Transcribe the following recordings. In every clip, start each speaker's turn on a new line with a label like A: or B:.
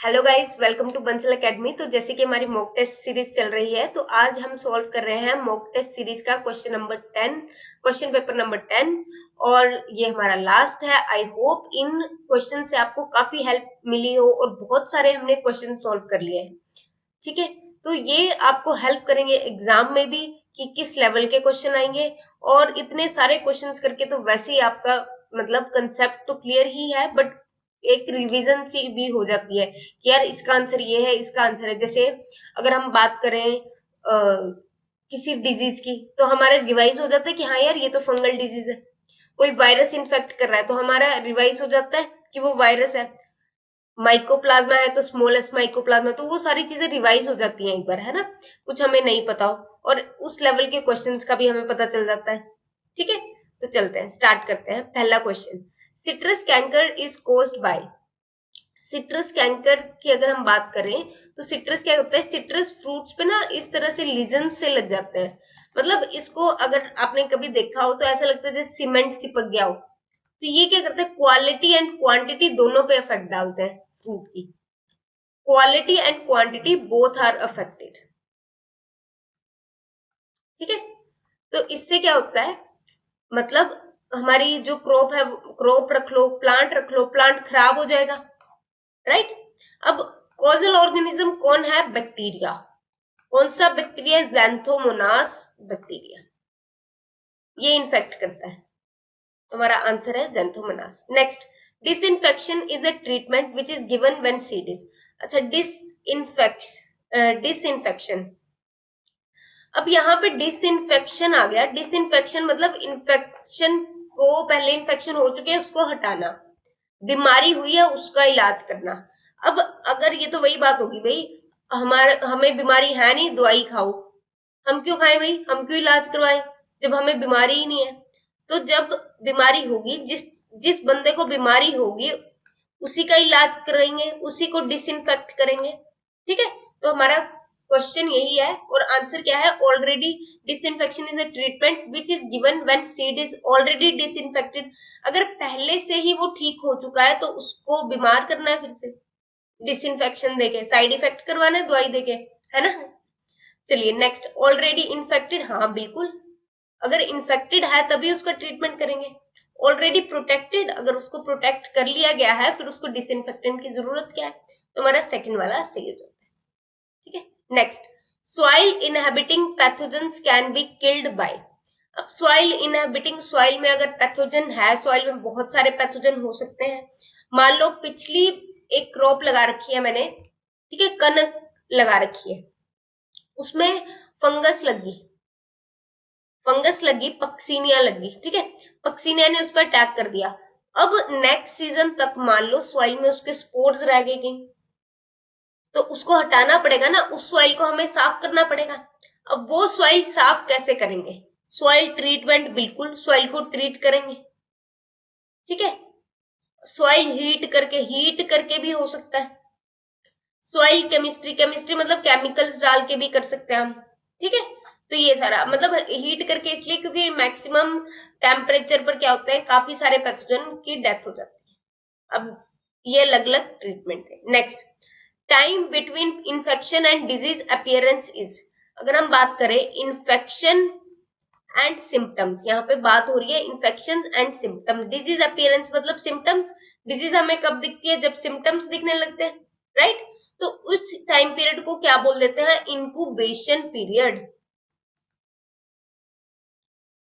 A: Hello guys, welcome to Bansal academy. तो जैसे कि हमारी मॉक टेस्ट सीरीज चल रही है, तो आज हम सॉल्व कर रहे हैं मॉक टेस्ट सीरीज का क्वेश्चन पेपर नंबर 10। और ये हमारा लास्ट है। आई होप इन क्वेश्चन से आपको काफी हेल्प मिली हो और बहुत सारे हमने क्वेश्चन सॉल्व कर लिए हैं। ठीक है, तो ये आपको हेल्प करेंगे एग्जाम में भी कि किस लेवल के क्वेश्चन आएंगे। और इतने सारे क्वेश्चंस करके तो वैसे ही आपका मतलब कंसेप्ट तो क्लियर ही है, बट एक रिवीजन सी भी हो जाती है कि यार इसका आंसर ये है, इसका आंसर है। जैसे अगर हम बात करें किसी डिजीज की, तो हमारा रिवाइज हो जाता है कि हाँ यार ये तो फंगल डिजीज है। कोई वायरस इन्फेक्ट कर रहा है तो हमारा रिवाइज हो जाता है कि वो वायरस है। माइकोप्लाज्मा है तो स्मॉलेस्ट माइकोप्लाज्मा, तो वो सारी चीजें रिवाइज हो जाती हैं एक बार, है ना। कुछ हमें नहीं पता हो और उस लेवल के क्वेश्चंस का भी हमें पता चल जाता है। ठीक है, तो चलते हैं, स्टार्ट करते हैं। पहला question, citrus canker is caused bye. Citrus canker की अगर हम बात करें तो सिट्रस क्या होता है, सिट्रस फ्रूट्स पे ना इस तरह से लीजन से लग जाते हैं। मतलब इसको अगर आपने कभी देखा हो तो ऐसा लगता है जैसे सीमेंट चिपक गया हो। तो ये क्या करता है, क्वालिटी एंड क्वांटिटी दोनों पे इफेक्ट डालते हैं फ्रूट की। Quality and quantity both are affected. ठीक है, तो इससे क्या होता है, मतलब हमारी जो क्रॉप है, क्रॉप रख लो, प्लांट रख लो, प्लांट खराब हो जाएगा, राइट। अब कॉजल ऑर्गेनिज्म कौन है, बैक्टीरिया। कौन सा बैक्टीरिया, ज़ैंथोमोनास बैक्टीरिया, ये इन्फेक्ट करता है। हमारा आंसर है Xanthomonas. Next, disinfection is a treatment which is given when seed is. अच्छा, डिसइंफेक्शन। अब यहाँ पे डिसइंफेक्शन आ गया। डिसइंफेक्शन मतलब इन्फेक्शन को, पहले इन्फेक्शन हो चुके हैं उसको हटाना, बीमारी हुई है उसका इलाज करना। अब अगर ये तो वही बात होगी भाई, हमें बीमारी है नहीं, दवाई खाओ। हम क्यों खाएं भाई, हम क्यों इलाज करवाएं जब हमें बीमारी ही नहीं है। तो जब बीमारी होगी, जिस जिस बंदे को बीमारी होगी उसी का इलाज करेंगे, उसी को डिसइंफेक्ट करेंगे। ठीक है, तो हमारा क्वेश्चन यही है और आंसर क्या है, already. Disinfection is a treatment which is given when seed is already disinfected. अगर पहले से ही वो ठीक हो चुका है तो उसको बीमार करना है फिर से, डिसइंफेक्शन देके, साइड इफेक्ट करवाना है दवाई देके, है ना। चलिए नेक्स्ट, ऑलरेडी इन्फेक्टेड, हाँ बिल्कुल, अगर इन्फेक्टेड है तभी उसका ट्रीटमेंट करेंगे। ऑलरेडी प्रोटेक्टेड, अगर उसको प्रोटेक्ट कर लिया गया है फिर उसको डिसइंफेक्टेंट की जरूरत क्या है। तो हमारा सेकंड वाला सही हो जाता है। ठीक है, next, soil inhabiting pathogens can be killed by. अब सॉइल इनहेबिटिंग, सॉइल में अगर पैथोजन है, सॉइल में बहुत सारे पैथोजन हो सकते हैं। मान लो पिछली एक क्रॉप लगा रखी है मैंने, ठीक है, कनक लगा रखी है, उसमें फंगस लगी, पक्सीनिया लगी। ठीक है, पक्सीनिया ने उस पर अटैक कर दिया। अब नेक्स्ट सीजन तक मान लो सॉइल में उसके स्पोर्स रह गए कहीं, तो उसको हटाना पड़ेगा ना, उस सॉइल को हमें साफ करना पड़ेगा। अब वो सॉइल साफ कैसे करेंगे, सॉइल ट्रीटमेंट, बिल्कुल सॉइल को ट्रीट करेंगे। ठीक है, सॉइल हीट करके भी हो सकता है। सॉइल केमिस्ट्री, केमिस्ट्री मतलब केमिकल्स डाल के भी कर सकते हैं हम। ठीक है, तो ये सारा मतलब हीट करके इसलिए क्योंकि मैक्सिमम टेम्परेचर पर क्या होता है, काफी सारे पैथोजन की डेथ हो जाती है। अब ये अलग अलग ट्रीटमेंट है। Next, time between infection and disease appearance is. अगर हम बात करें इन्फेक्शन एंड सिम्टम्स, यहाँ पे बात हो रही है infection and symptom. Disease appearance मतलब सिम्टम्स। डिजीज हमें कब दिखती है, जब सिम्टम्स दिखने लगते हैं, राइट। तो उस टाइम पीरियड को क्या बोल देते हैं, इंक्यूबेशन पीरियड।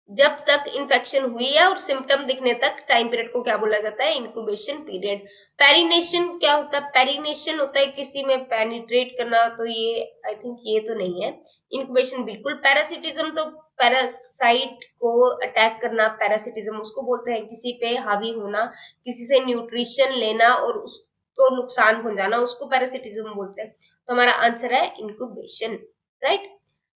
A: जब तक इन्फेक्शन हुई है और सिम्टम दिखने तक टाइम पीरियड को क्या बोला जाता है, इंक्यूबेशन पीरियड। पेरिनेशन क्या होता है, पेरिनेशन होता है किसी में पेनिट्रेट करना, तो ये आई थिंक ये तो नहीं है। इंक्यूबेशन बिल्कुल। पैरासिटिज्म तो पैरासाइट को अटैक करना, पैरासिटिज्म उसको बोलते हैं किसी पे हावी होना, किसी से न्यूट्रिशन लेना और उसको नुकसान पहुंचाना, उसको पैरासिटिज्म बोलते हैं। तो हमारा आंसर है incubation, right.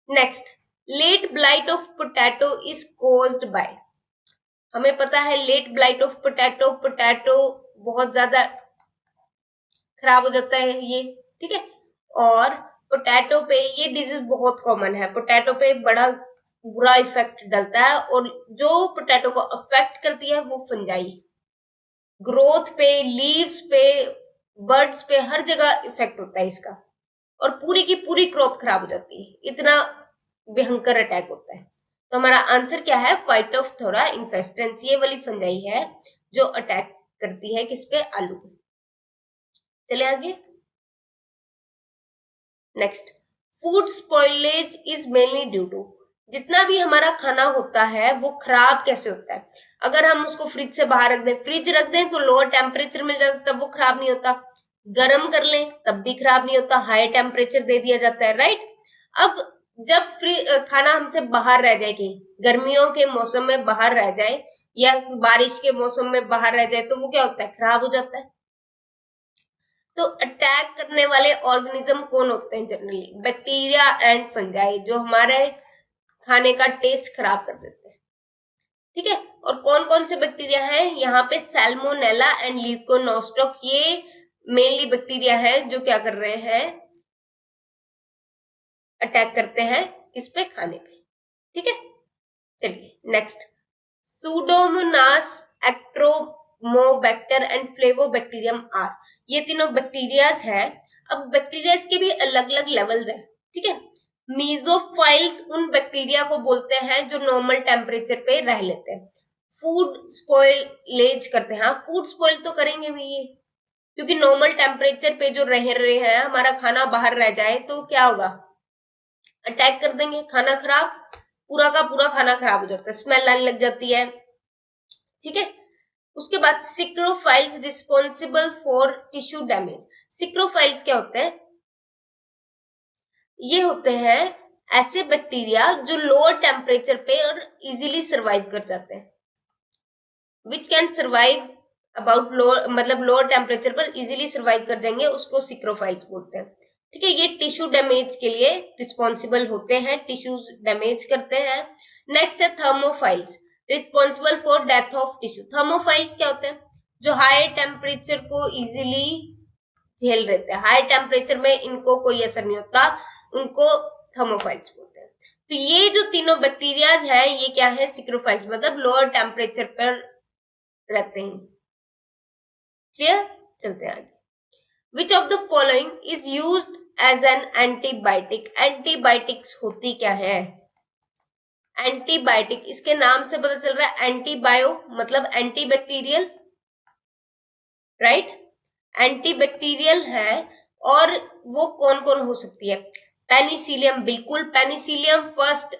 A: Next, late blight of potato is caused by. हमें पता है late blight of potato, potato बहुत ज्यादा खराब हो जाता है ये। ठीक है, और पोटैटो पे ये डिजीज बहुत कॉमन है, पोटैटो पे एक बड़ा बुरा इफेक्ट डलता है और जो पोटैटो को अफेक्ट करती है वो फंजाई, ग्रोथ पे, लीव्स पे, बर्ड्स पे हर जगह इफेक्ट होता है इसका, और पूरी की पूरी क्रॉप खराब हो जाती है, इतना भयंकर अटैक होता है। तो हमारा आंसर क्या है, फाइटोफथोरा इन्फेस्टेंस, ये वाली फंजाई है जो अटैक करती है किस पे, आलू पे। चले आगे। Next, food spoilage is mainly due to, जितना भी हमारा खाना होता है वो खराब कैसे होता है, अगर हम उसको फ्रिज से बाहर रख दें, फ्रिज रख दें तो लोअर टेम्परेचर मिल जाता है तब वो खराब नहीं होता, गर्म कर लें तब भी खराब नहीं होता, हाई टेम्परेचर दे दिया जाता है, राइट। अब जब खाना हमसे बाहर रह जाए, कहीं गर्मियों के मौसम में बाहर रह जाए या बारिश के मौसम में बाहर रह जाए तो वो क्या होता है, खराब हो जाता है। तो अटैक करने वाले ऑर्गेनिज्म कौन होते हैं, जनरली बैक्टीरिया एंड फंजाई, जो हमारे खाने का टेस्ट खराब कर देते हैं। ठीक है, और कौन कौन से बैक्टीरिया हैं यहाँ पे, सैल्मोनेला एंड ल्यूकोनोस्टॉक, ये मेनली बैक्टीरिया है जो क्या कर रहे हैं, अटैक करते हैं किस पे, खाने पे। ठीक है, चलिए नेक्स्ट, सूडोमोनास, एक्ट्रोमोबैक्टर एंड फ्लेवोबैक्टीरियम आर, ये तीनों बैक्टीरियाज हैं। अब बैक्टीरियाज के भी अलग अलग लेवल्स हैं, ठीक है। मीजोफाइल्स उन बैक्टीरिया को बोलते हैं जो नॉर्मल टेम्परेचर पे रह लेते हैं, फूड स्पॉइलेज करते हैं, हाँ फूड स्पॉइल तो करेंगे भी ये, क्योंकि नॉर्मल टेम्परेचर पे जो रह रहे हैं, हमारा खाना बाहर रह जाए तो क्या होगा, अटैक कर देंगे, खाना खराब, पूरा का पूरा खाना खराब हो जाता है, स्मेल आने लग जाती है। ठीक है, उसके बाद सिक्रोफाइल्स रिस्पॉन्सिबल फॉर टिश्यू डैमेज, सिक्रोफाइल्स क्या होते हैं, ये होते हैं ऐसे बैक्टीरिया जो लोअर टेम्परेचर पे और इजीली सरवाइव कर जाते हैं, which can survive about lower, मतलब लोअर टेम्परेचर पर इजीली सरवाइव कर जाएंगे, उसको सिक्रोफाइल्स बोलते हैं। ठीक है, ये टिश्यू डैमेज के लिए रिस्पॉन्सिबल होते हैं, टिश्यूज डैमेज करते हैं। नेक्स्ट है thermophiles, responsible for death of tissue, thermophiles क्या होते हैं, जो हाई टेम्परेचर को इजीली झेल रहते हैं, हाई टेम्परेचर में इनको कोई असर नहीं होता, उनको थर्मोफाइल्स बोलते हैं। तो ये जो तीनों बैक्टीरियाज हैं ये क्या है, सिक्रोफाइल्स, मतलब लोअर टेम्परेचर पर रहते हैं। क्लियर, चलते हैं आगे। Which of the following is used as an antibiotic, antibiotics होती क्या है, एंटीबायोटिक इसके नाम से पता चल रहा है, एंटीबायो मतलब एंटीबैक्टीरियल, राइट, एंटीबैक्टीरियल है। और वो कौन कौन हो सकती है, पेनिसिलियम, बिल्कुल पेनिसिलियम फर्स्ट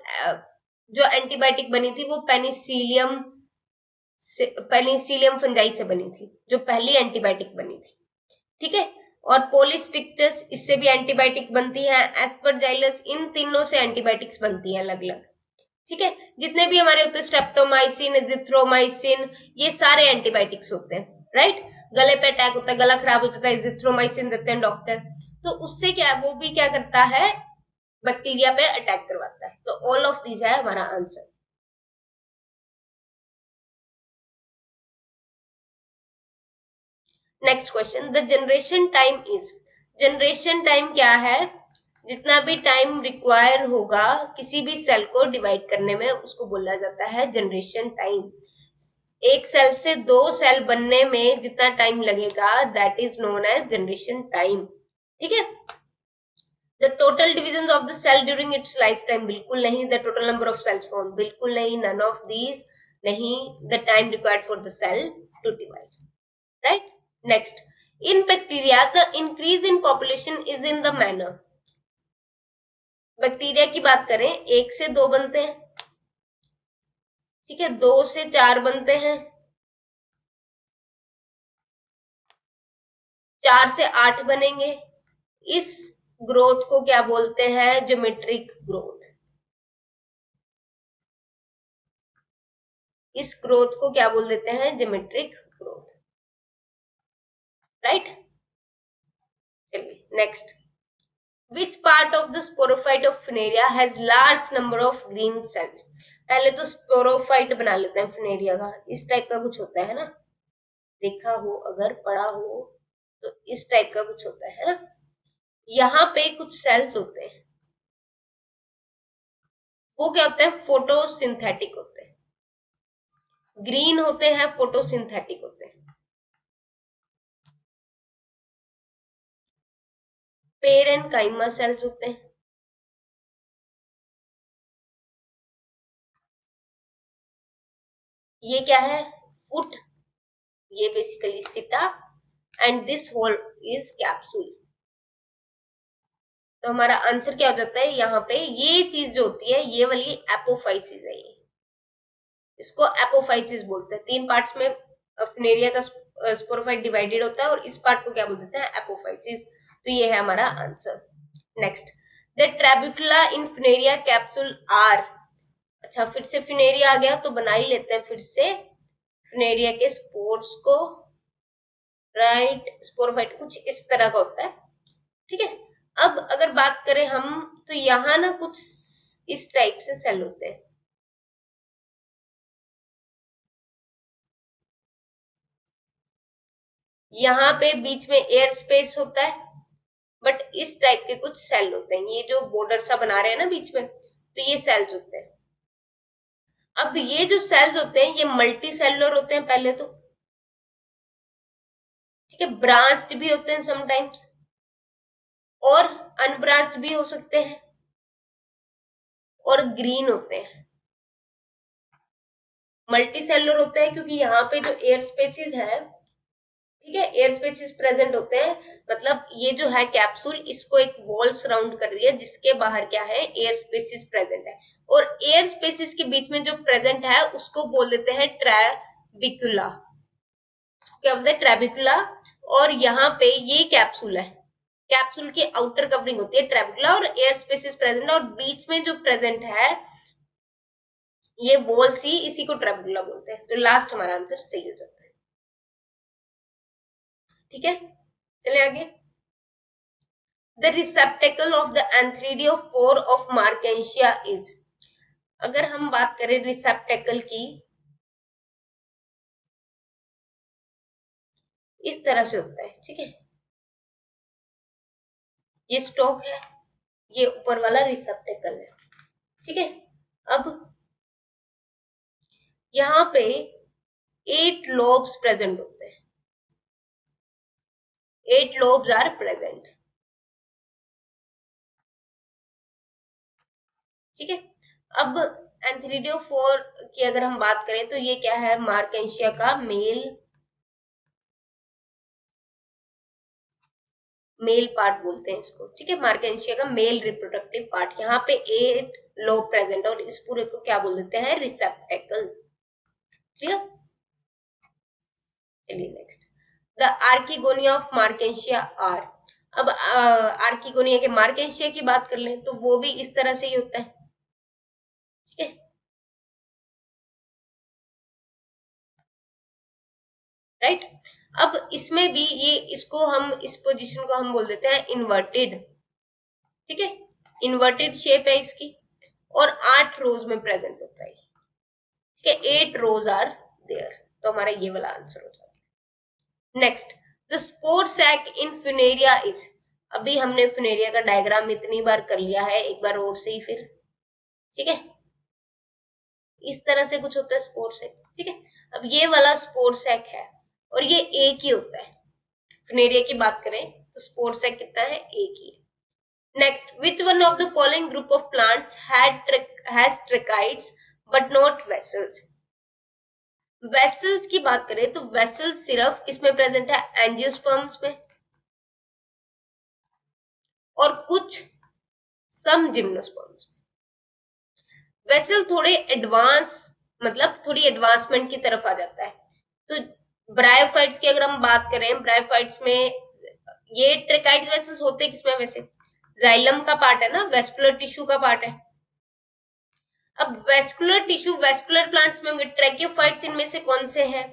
A: जो एंटीबायोटिक बनी थी वो पेनिसिलियम फंजाई से बनी थी, जो पहली एंटीबायोटिक बनी थी। ठीक है, और पोलिस्टिक्टस, इससे भी एंटीबायोटिक बनती है, एस्परजाइलस, इन तीनों से एंटीबायोटिक्स बनती है अलग अलग। ठीक है, जितने भी हमारे होते हैं स्ट्रेप्टोमाइसिन, एजिथ्रोमाइसिन, ये सारे एंटीबायोटिक्स होते हैं, राइट। गले पे अटैक होता है, गला खराब हो जाता है, एजिथ्रोमाइसिन देते हैं डॉक्टर, तो उससे क्या, वो भी क्या करता है, बैक्टीरिया पे अटैक करवाता है। तो ऑल ऑफ दीज है हमारा answer. Next question, the generation time is, generation time क्या है, जितना भी टाइम रिक्वायर होगा किसी भी सेल को डिवाइड करने में उसको बोला जाता है जनरेशन टाइम। एक सेल से दो सेल बनने में जितना टाइम लगेगा that is known as generation time. ठीक है, the total division of the cell during its life time, बिल्कुल नहीं, the total number of cells form, बिल्कुल नहीं, नन ऑफ दीज नहीं, the time required for the cell to divide, right. Next, in bacteria the increase in population is in the manner, bacteria की बात करें, एक से दो बनते हैं, ठीक है, दो से चार बनते हैं, चार से आठ बनेंगे, इस ग्रोथ को क्या बोलते हैं, ज्योमेट्रिक ग्रोथ, इस ग्रोथ को क्या बोल देते हैं, ज्योमेट्रिक ग्रोथ, राइट। चलिए next, which part of the sporophyte of Funaria has large number of green cells, पहले तो स्पोरोफाइट बना लेते हैं फिनेरिया का, इस टाइप का कुछ होता है ना, देखा हो अगर पढ़ा हो तो इस टाइप का कुछ होता है ना, यहाँ पे कुछ सेल्स होते हैं, वो क्या होते हैं, फोटोसिंथेटिक होते हैं, ग्रीन होते हैं, फोटोसिंथेटिक होते हैं। पेरेन्काइमा सेल्स होते हैं। ये क्या है? फुट, ये basically seta, and this whole is capsule. तो हमारा आंसर क्या हो जाता है यहाँ पे? ये चीज जो होती है ये वाली एपोफाइसिस है, ये इसको एपोफाइसिस बोलते हैं। 3 पार्ट्स में फिनेरिया का स्पोरोफाइट डिवाइडेड होता है और इस पार्ट को क्या बोलते हैं? एपोफाइसिस। तो ये है हमारा answer. Next, the trabecula in Funaria capsule are. अच्छा, फिर से फिनेरिया आ गया तो बना ही लेते हैं फिर से फिनेरिया के स्पोर्स को। राइट, स्पोरोफाइट कुछ इस तरह का होता है, ठीक है। अब अगर बात करें हम, तो यहाँ ना कुछ इस टाइप से सेल होते हैं। यहाँ पे बीच में एयर स्पेस होता है, बट इस टाइप के कुछ सेल होते हैं। ये जो बॉर्डर सा बना रहे हैं ना बीच में, तो ये सेल्स होते हैं। अब ये जो सेल्स होते हैं ये मल्टी सेलुलर होते हैं पहले तो, ठीक है। ब्रांच्ड भी होते हैं समटाइम्स, और अनब्रांच्ड भी हो सकते हैं, और ग्रीन होते हैं। मल्टी सेलुलर होते हैं क्योंकि यहाँ पे जो एयर स्पेसिस है, ठीक है, एयर स्पेसिस प्रेजेंट होते हैं। मतलब ये जो है कैप्सूल, इसको एक वॉल सराउंड कर रही है जिसके बाहर क्या है? एयर स्पेसिस प्रेजेंट है। और एयर स्पेसिस के बीच में जो प्रेजेंट है उसको बोल देते हैं ट्रेबिकुला। क्या बोलते हैं? ट्रेबिकुला। और यहाँ पे ये कैप्सूल है, कैप्सूल की आउटर कवरिंग होती है ट्रेबिकुला, और एयर स्पेसिस प्रेजेंट, और बीच में जो प्रेजेंट है ये वॉल सी, इसी को ट्रेबिकुला बोलते हैं। तो लास्ट हमारा आंसर सही हो जाता है, ठीक है। चले आगे। The receptacle of the antheridiophore of Marchantia is. अगर हम बात करें रिसेप्टेकल की, इस तरह से होता है, ठीक है। ये स्टॉक है, ये ऊपर वाला रिसेप्टेकल है, ठीक है। अब यहाँ पे 8 लोब्स प्रेजेंट होते हैं, 8 लोब्स आर प्रेजेंट, ठीक है। अब एंथ्रीडियोफोर की अगर हम बात करें तो ये क्या है? मार्केंशिया का मेल पार्ट बोलते हैं इसको, ठीक है। मार्केंशिया का मेल रिप्रोडक्टिव पार्ट। यहाँ पे 8 लोब प्रेजेंट, और इस पूरे को क्या बोल देते हैं? Receptacle, clear. चलिए next, the archegonia of Marchantia are. अब आर्किगोनिया के मार्केंशिया की बात कर लें तो वो भी इस तरह से ही होता है, ठीक है। राइट, अब इसमें भी ये, इसको हम, इस पोजीशन को हम बोल देते हैं इन्वर्टेड, ठीक है। इन्वर्टेड शेप है इसकी, और 8 रोज में प्रेजेंट होता है, ठीक है। 8 रोज आर देयर। तो हमारा ये वाला आंसर हो जाता है। Next, the spore sac in Funaria is. अभी हमने फिनेरिया का डायग्राम इतनी बार कर लिया है, एक बार और से ही फिर, ठीक है। इस तरह से कुछ होता है स्पोर सैक, ठीक है। अब ये वाला स्पोर सैक है, और ये एक ही होता है। फिनेरिया की बात करें तो स्पोर सैक कितना है? एक ही है। Next, which one of the following group of plants has tracheids but not vessels? Vessels की बात करें तो वेसल्स सिर्फ किसमें प्रेजेंट है? एंजियोस्पर्म्स में, और कुछ सम जिम्नोस्पर्म्स में। वेसल थोड़े एडवांस, मतलब थोड़ी एडवांसमेंट की तरफ आ जाता है। तो ब्रायोफाइट्स की अगर हम बात करें, ब्रायोफाइट्स में ये ट्रेकाइड वेसल्स होते किसमें? वैसे जाइलम का पार्ट है ना, वेस्कुलर टिश्यू का पार्ट है। अब वेस्कुलर टिश्यू वेस्कुलर प्लांट्स में होंगे। ट्रैकियोफाइट्स इनमें से कौन से हैं?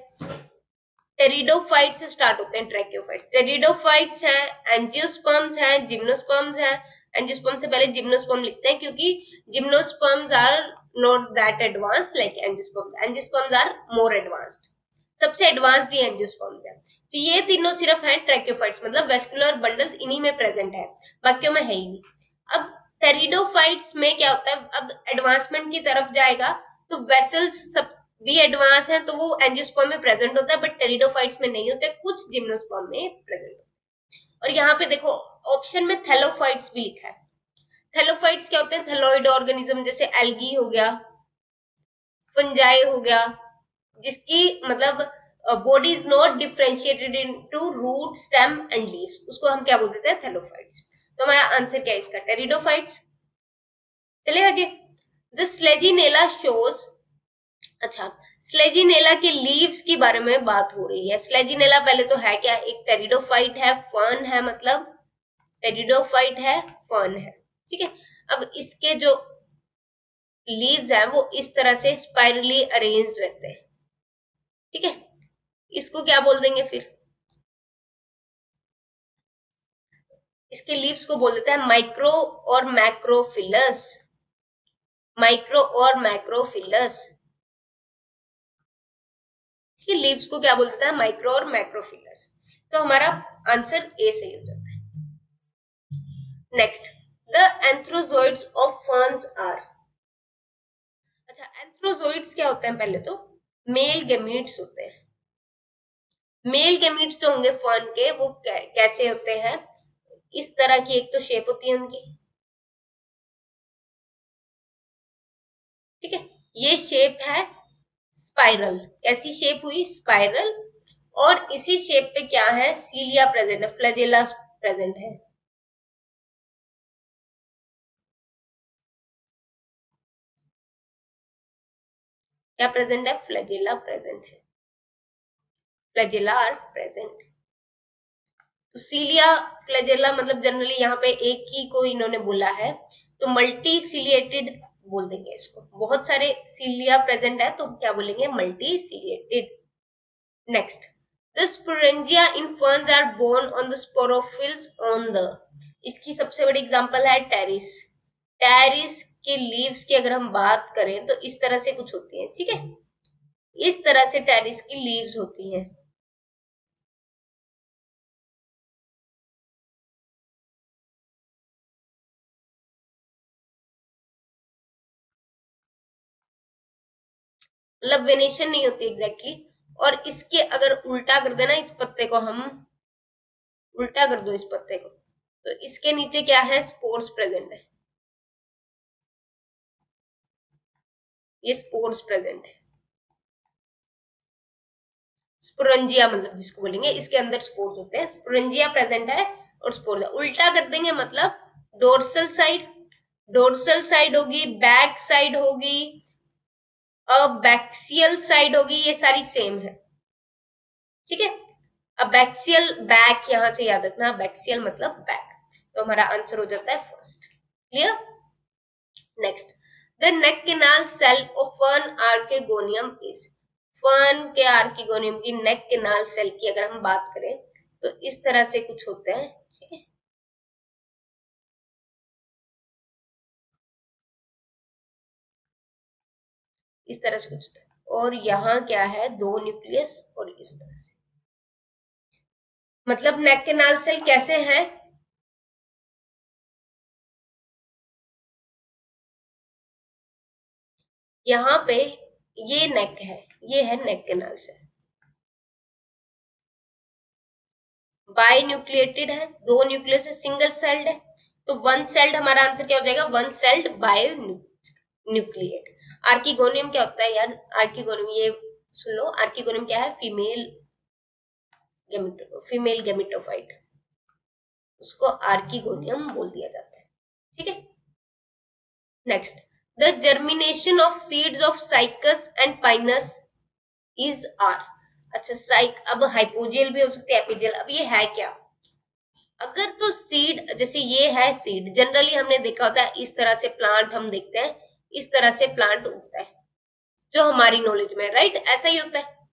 A: टेरिडोफाइट से स्टार्ट होते हैं ट्रैकियोफाइट। टेरिडोफाइट्स हैं, एंजियोस्पर्म्स हैं, जिम्नोस्पर्म्स हैं। एंजियोस्पर्म से पहले जिम्नोस्पर्म लिखते हैं क्योंकि gymnosperms are not that advance like angiosperms. Angiosperms are more advanced, सबसे एडवांस्ड ही एंजियोस्पर्म्स है। तो ये तीनों सिर्फ हैं ट्रैकियोफाइट्स, मतलब वेस्कुलर बंडल्स इन्हीं में प्रेजेंट है, बाकियों में है ही नहीं। अब टेरिडोफाइट्स में क्या होता है? अब एडवांसमेंट की तरफ जाएगा तो वेसल्स सब भी एडवांस है, तो वो एंजियोस्पर्म में प्रेजेंट होता है, बट टेरिडोफाइट्स में नहीं होते, कुछ जिम्नोस्पर्म में प्रेजेंट होता है। और यहाँ पे देखो ऑप्शन में थैलोफाइट्स भी लिखा है। थैलोफाइट्स क्या होते हैं? थैलोइड ऑर्गेनिज्म, जैसे एल्गी हो गया, फंजाई हो गया, जिसकी मतलब body is not differentiated into root, stem and leaves, उसको हम क्या बोल देते हैं? थैलोफाइट्स। तो हमारा आंसर क्या है इसका? टेरिडोफाइट्स। चले आगे। द स्लेजिनेला शोज, अच्छा, स्लेजिनेला के लीव्स के बारे में बात हो रही है। स्लेजिनेला पहले तो है क्या? एक टेरिडोफाइट है, फर्न है, मतलब टेरिडोफाइट है, फर्न है, ठीक है। अब इसके जो लीव्स हैं वो इस तरह से स्पाइरली अरेंज्ड रहते हैं, ठीक है। इसको क्या बोल देंगे फिर? इसके लीव्स को बोल देते हैं माइक्रो और मैक्रोफिलस। माइक्रो और मैक्रोफिलस के लीव्स को क्या बोल देता है? माइक्रो और मैक्रोफिलस। तो हमारा आंसर ए सही हो जाता है। Next, the antherozoids of ferns are, अच्छा, एंथ्रोजोइड्स क्या होते हैं? पहले तो मेल गेमीट्स होते हैं। मेल गेमीट्स जो होंगे फर्न के, वो कैसे होते हैं? इस तरह की एक तो शेप होती है उनकी, ठीक है। ये शेप है स्पाइरल। कैसी शेप हुई? स्पाइरल। और इसी शेप पे क्या है? सीलिया प्रेजेंट है, फ्लैजेला प्रेजेंट है। क्या प्रेजेंट है? फ्लैजेला प्रेजेंट है, फ्लैजेला आर प्रेजेंट। तो सीलिया, फ्लैजेला मतलब जनरली यहाँ पे एक ही को इन्होंने बोला है, तो मल्टी सीलिएटेड बोल देंगे इसको। बहुत सारे सीलिया प्रेजेंट है तो क्या बोलेंगे? Multiciliated. Next, the sporangia in ferns are born on the sporophylls on the, इसकी सबसे बड़ी एग्जांपल है टेरिस। टेरिस के लीव्स की अगर हम बात करें तो इस तरह से कुछ होती है, ठीक है। इस तरह से टेरिस की लीव्स होती हैं। मतलब वेनेशन नहीं होती एग्जैक्टली exactly। और इसके अगर उल्टा कर देना इस पत्ते को, हम उल्टा कर दो इस पत्ते को, तो इसके नीचे क्या है? स्पोर्स प्रेजेंट है। ये स्पोर्स प्रेजेंट है। स्पोरेंजिया मतलब जिसको बोलेंगे, इसके अंदर स्पोर्स होते हैं। स्पोरेंजिया प्रेजेंट है और स्पोर, उल्टा कर देंगे मतलब डोर्सल साइड, डोर्सल साइड होगी, बैक साइड होगी, बैक्सियल साइड होगी, ये सारी सेम है, ठीक है। अब बैक्सियल, बैक यहां से याद रखना, बैक्सियल मतलब बैक। तो हमारा आंसर हो जाता है first. Clear? Next, the neck canal cell of fern archegonium is, fern के आर्किगोनियम की नेक कैनाल सेल की अगर हम बात करें तो इस तरह से कुछ होते हैं, ठीक है। इस तरह से कुछ होता है। और यहाँ क्या है? दो न्यूक्लियस और इस तरह से, मतलब नेक कैनाल सेल कैसे है? यहाँ पे ये नेक है, ये है नेक कैनाल सेल, बाई न्यूक्लिएटेड है, दो न्यूक्लियस है, सिंगल सेल्ड है। तो वन सेल्ड हमारा आंसर क्या हो जाएगा? One celled binucleate. Archegonium क्या होता है यार? आर्किगोनियम, ये सुन लो, आर्किगोनियम क्या है? फीमेल गेमिटोफाइट, उसको आर्किगोनियम बोल दिया जाता है, ठीक है। Next, the germination of seeds of Cycas and Pinus is are, अच्छा, साइक, अब हाइपोजियल भी हो सकते हैं, एपिजियल। अब ये है क्या? अगर तो सीड, जैसे ये है सीड, जनरली हमने देखा होता है इस तरह से प्लांट हम देखते हैं, इस तरह से प्लांट उगता है जो हमारी नॉलेज में, राइट, ऐसा ही होता है,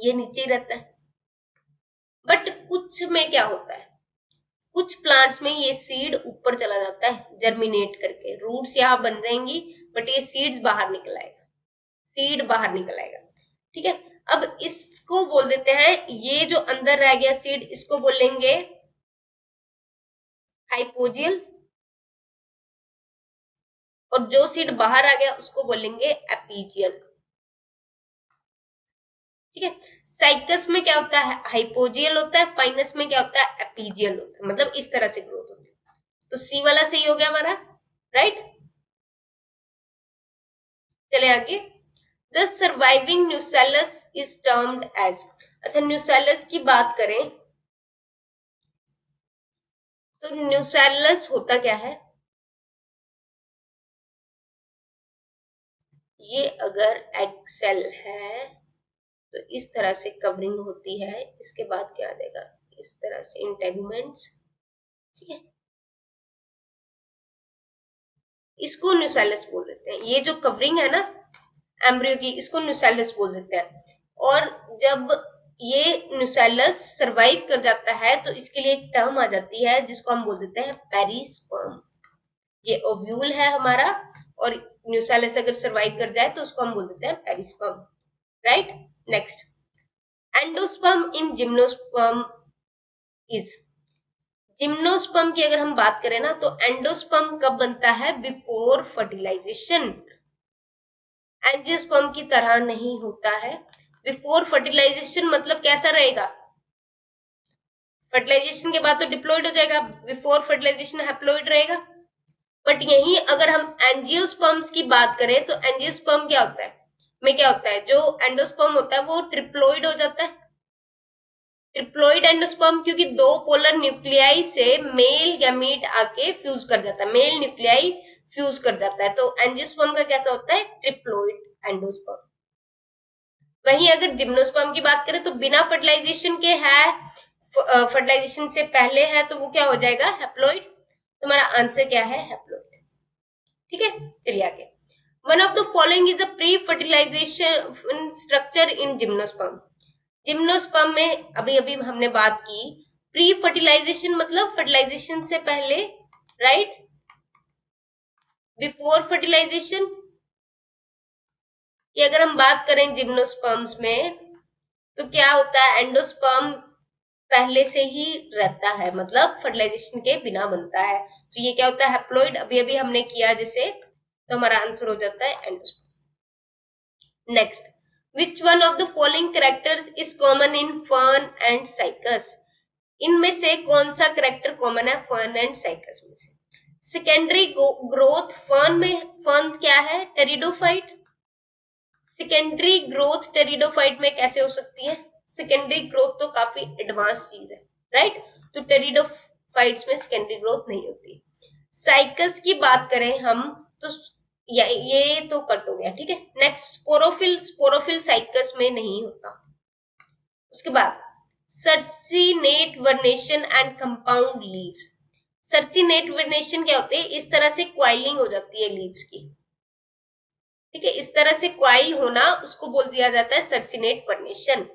A: ये नीचे ही रहता है। बट कुछ में क्या होता है? कुछ प्लांट्स में ये सीड ऊपर चला जाता है जर्मिनेट करके, रूट्स यहाँ बन जाएंगी, बट ये सीड्स बाहर निकल आएगा, सीड बाहर निकल आएगा, ठीक है। अब इसको बोल देते हैं, ये जो अंदर रह गया सीड, इसको बोलेंगे हाइपोजियल, और जो सीड बाहर आ गया उसको बोलेंगे एपीजियल। ठीक है। साइकस में क्या होता है, हाइपोजियल होता है, पाइनस में क्या होता है, एपीजियल होता है, मतलब इस तरह से ग्रोथ होती है। तो सी वाला सही हो गया हमारा, राइट। चले आगे, the surviving nucellus is termed as. अच्छा, न्यूसेलस की बात करें तो न्यूसेलस होता क्या है, ये अगर एक्सेल है तो इस तरह से कवरिंग होती है, इसके बाद क्या देगा, इस तरह से इंटेगुमेंट्स, ठीक है, इसको न्यूसेलस बोल देते हैं। ये जो कवरिंग है ना एम्ब्रियो की, इसको न्यूसेलस बोल देते हैं। और जब ये न्यूसेलस सरवाइव कर जाता है तो इसके लिए एक टर्म आ जाती है जिसको हम बोल देते हैं पेरिस्पर्म। ये ओव्यूल है हमारा, और न्यूसेलस अगर सरवाइव कर जाए तो उसको हम बोल देते हैं perisperm, right. Next, endosperm in gymnosperm is. Gymnosperm की अगर हम बात करें ना तो एंडोस्पर्म कब बनता है, बिफोर फर्टिलाइजेशन। एंजियोस्पर्म की तरह नहीं होता है। बिफोर फर्टिलाइजेशन मतलब कैसा रहेगा, फर्टिलाइजेशन के बाद तो डिप्लॉइड हो जाएगा, बिफोर फर्टिलाइजेशन हैप्लॉइड रहेगा। बट यही अगर हम एंजियोस्पर्म्स की बात करें तो एंजियोस्पर्म क्या होता है, में क्या होता है, जो एंडोस्पर्म होता है वो ट्रिप्लॉइड हो जाता है। ट्रिप्लॉइड एंडोस्पर्म क्योंकि दो पोलर न्यूक्लियाई से मेल गैमीट आके फ्यूज कर जाता है, मेल न्यूक्लियाई फ्यूज कर जाता है, तो एंजियोस्पर्म का कैसा होता है, ट्रिप्लॉइड एंडोस्पर्म। वहीं अगर जिम्नोस्पर्म की बात करें तो बिना फर्टिलाइजेशन के है, फर्टिलाइजेशन से पहले है तो वो क्या हो जाएगा, हैप्लॉइड। तो हमारा आंसर क्या है, हैप्लॉइड। ठीक है, चलिए आगे। One of the following is a pre fertilization structure in gymnosperm. Gymnosperm में अभी अभी हमने बात की, प्री फर्टिलाइजेशन मतलब फर्टिलाइजेशन से पहले, राइट, बिफोर फर्टिलाइजेशन कि अगर हम बात करें जिम्नोस्पर्म्स में तो क्या होता है, एंडोस्पर्म पहले से ही रहता है, मतलब फर्टिलाइजेशन के बिना बनता है, तो ये क्या होता है, हैप्लॉइड। अभी अभी हमने किया जिसे, तो हमारा आंसर हो जाता है endosperm. Next, which one of the following characters is common in fern and cycas. इनमें से कौन सा कैरेक्टर कॉमन है फर्न एंड साइकस में से। सेकेंडरी ग्रोथ, फर्न में, फर्न क्या है, टेरिडोफाइट। सेकेंडरी ग्रोथ टेरिडोफाइट में कैसे हो सकती है, सेकेंडरी ग्रोथ तो काफी एडवांस चीज है, राइट। तो टेरिडोफाइट्स में सेकेंडरी ग्रोथ नहीं होती। साइकस की बात करें हम तो ये तो कट हो गया, ठीक है। नेक्स्ट, स्पोरोफिल, स्पोरोफिल साइकस में नहीं होता। उसके बाद circinate vernation and compound leaves. Circinate vernation क्या होते हैं, इस तरह से क्वाइलिंग हो जाती है लीव्स की, ठीक है, इस तरह से क्वाइल होना उसको बोल दिया जाता है सर्सिनेट वर्नेशन।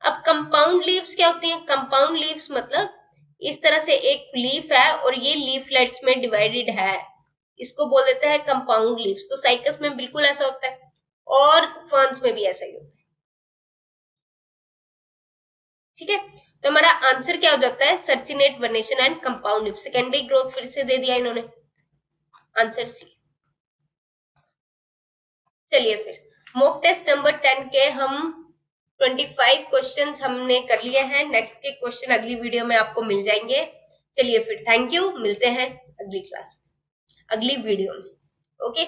A: अब कंपाउंड लीव्स क्या होती हैं, कंपाउंड लीव्स मतलब इस तरह से एक लीफ है और ये लीफलेट्स में डिवाइडेड है, इसको बोल देते हैं कंपाउंड लीव्स। तो साइकस में बिल्कुल ऐसा होता है और फर्न्स में भी ऐसा ही होता है, ठीक है। तो हमारा आंसर क्या हो जाता है, circinate vernation and compound leaf. Secondary growth फिर से दे दिया इन्होंने, आंसर सी। चलिए फिर मॉक टेस्ट नंबर 10 के हम 25 क्वेश्चंस हमने कर लिए हैं। नेक्स्ट के क्वेश्चन अगली वीडियो में आपको मिल जाएंगे। चलिए फिर, थैंक यू, मिलते हैं अगली क्लास, अगली वीडियो में। ओके।